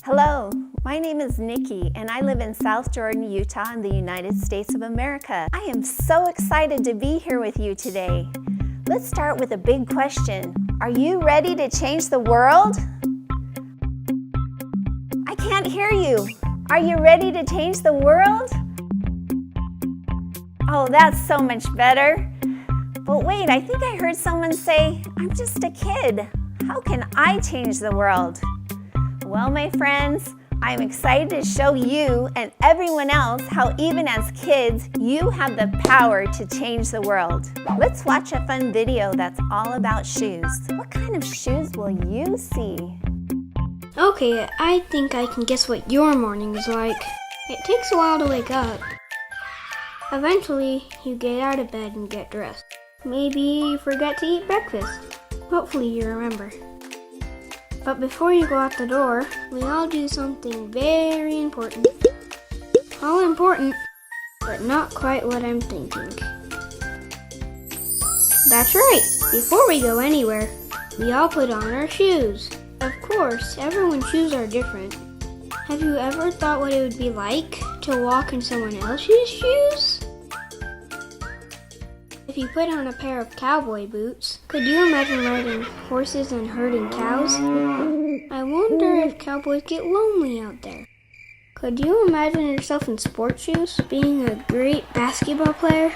Hello, my name is Nikki and I live in South Jordan, Utah in the United States of America. I am so excited to be here with you today. Let's start with a big question. Are you ready to change the world? I can't hear you. Are you ready to change the world? Oh, that's so much better. But wait, I think I heard someone say, I'm just a kid. How can I change the world? Well, my friends, I'm excited to show you and everyone else how even as kids, you have the power to change the world. Let's watch a fun video that's all about shoes. What kind of shoes will you see? Okay, I think I can guess what your morning is like. It takes a while to wake up. Eventually, you get out of bed and get dressed. Maybe you forget to eat breakfast. Hopefully you remember. But before you go out the door, we all do something very important. All important, but not quite what I'm thinking. That's right, before we go anywhere, we all put on our shoes. Of course, everyone's shoes are different. Have you ever thought what it would be like to walk in someone else's shoes? If you put on a pair of cowboy boots, could you imagine riding horses and herding cows? I wonder if cowboys get lonely out there. Could you imagine yourself in sports shoes, being a great basketball player?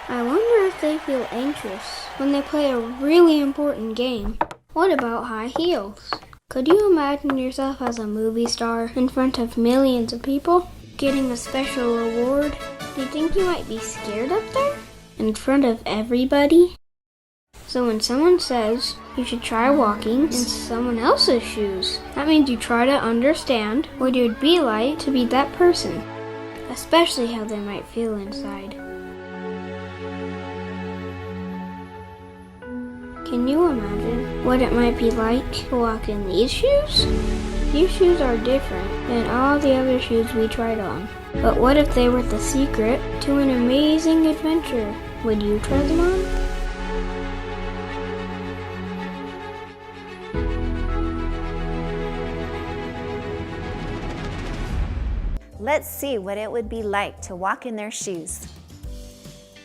I wonder if they feel anxious when they play a really important game. What about high heels? Could you imagine yourself as a movie star in front of millions of people, getting a special award? Do you think you might be scared up there? In front of everybody? So when someone says you should try walking in someone else's shoes, that means you try to understand what it would be like to be that person, especially how they might feel inside. Can you imagine what it might be like to walk in these shoes? These shoes are different than all the other shoes we tried on. But what if they were the secret to an amazing adventure? Would you try them on? Let's see what it would be like to walk in their shoes.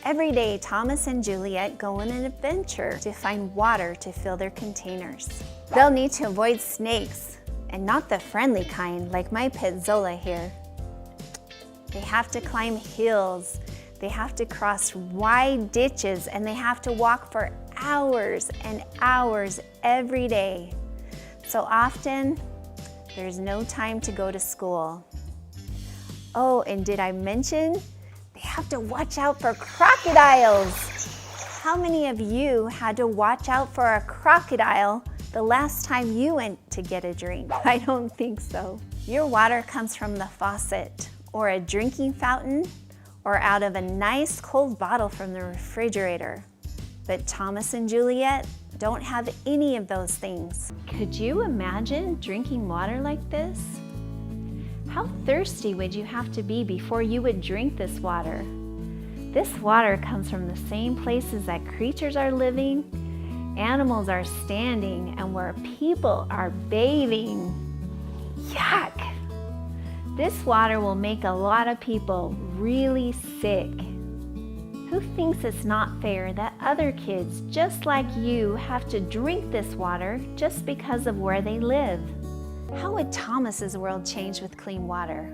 Every day, Thomas and Juliet go on an adventure to find water to fill their containers. They'll need to avoid snakes, and not the friendly kind like my pet Zola here. They have to climb hills, they have to cross wide ditches, and they have to walk for hours and hours every day. So often, there's no time to go to school. Oh, and did I mention, they have to watch out for crocodiles. How many of you had to watch out for a crocodile the last time you went to get a drink? I don't think so. Your water comes from the faucet, or a drinking fountain, or out of a nice cold bottle from the refrigerator. But Thomas and Juliet don't have any of those things. Could you imagine drinking water like this? How thirsty would you have to be before you would drink this water? This water comes from the same places that creatures are living, animals are standing, and where people are bathing. Yuck! This water will make a lot of people really sick. Who thinks it's not fair that other kids just like you have to drink this water just because of where they live? How would Thomas's world change with clean water?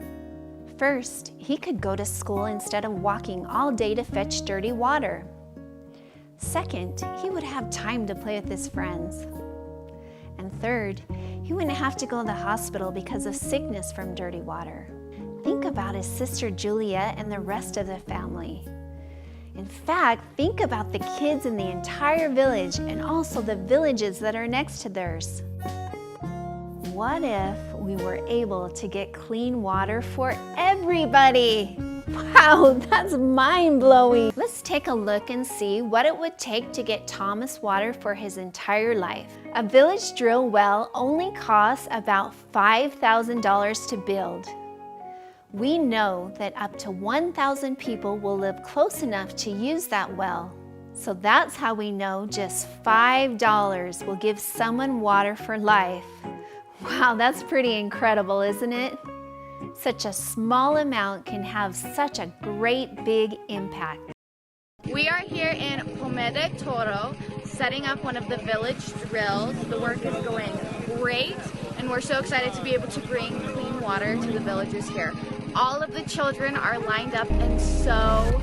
First, he could go to school instead of walking all day to fetch dirty water. Second, he would have time to play with his friends. And third, he wouldn't have to go to the hospital because of sickness from dirty water. Think about his sister Juliet and the rest of the family. In fact, think about the kids in the entire village and also the villages that are next to theirs. What if we were able to get clean water for everybody? Wow, that's mind-blowing. Let's take a look and see what it would take to get Thomas water for his entire life. A village drill well only costs about $5,000 to build. We know that up to 1,000 people will live close enough to use that well. So that's how we know just $5 will give someone water for life. Wow, that's pretty incredible, isn't it? Such a small amount can have such a great big impact. We are here in Pomede Toro, setting up one of the village drills. The work is going great, and we're so excited to be able to bring clean water to the villagers here. All of the children are lined up, and so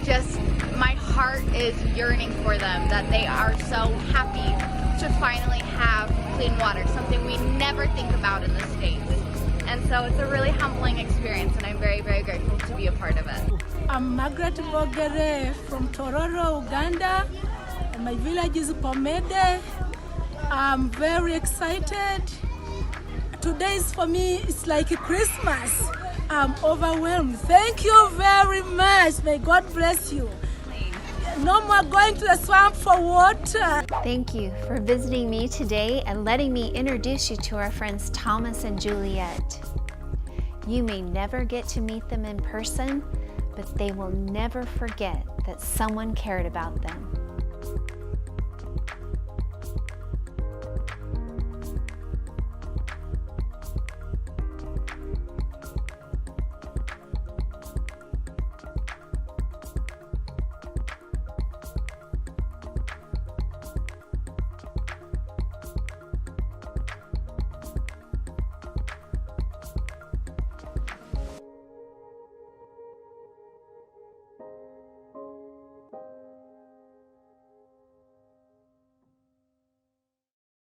just my heart is yearning for them, that they are so happy to finally have clean water, something we never think about in the States. And so it's a really humbling experience, and I'm very, very grateful to be a part of it. I'm Margaret Bogere from Tororo, Uganda, and my village is Pomede. I'm very excited. Today is for me, it's like Christmas. I'm overwhelmed. Thank you very much. May God bless you. No more going to the swamp for water. Thank you for visiting me today and letting me introduce you to our friends Thomas and Juliet. You may never get to meet them in person, but they will never forget that someone cared about them.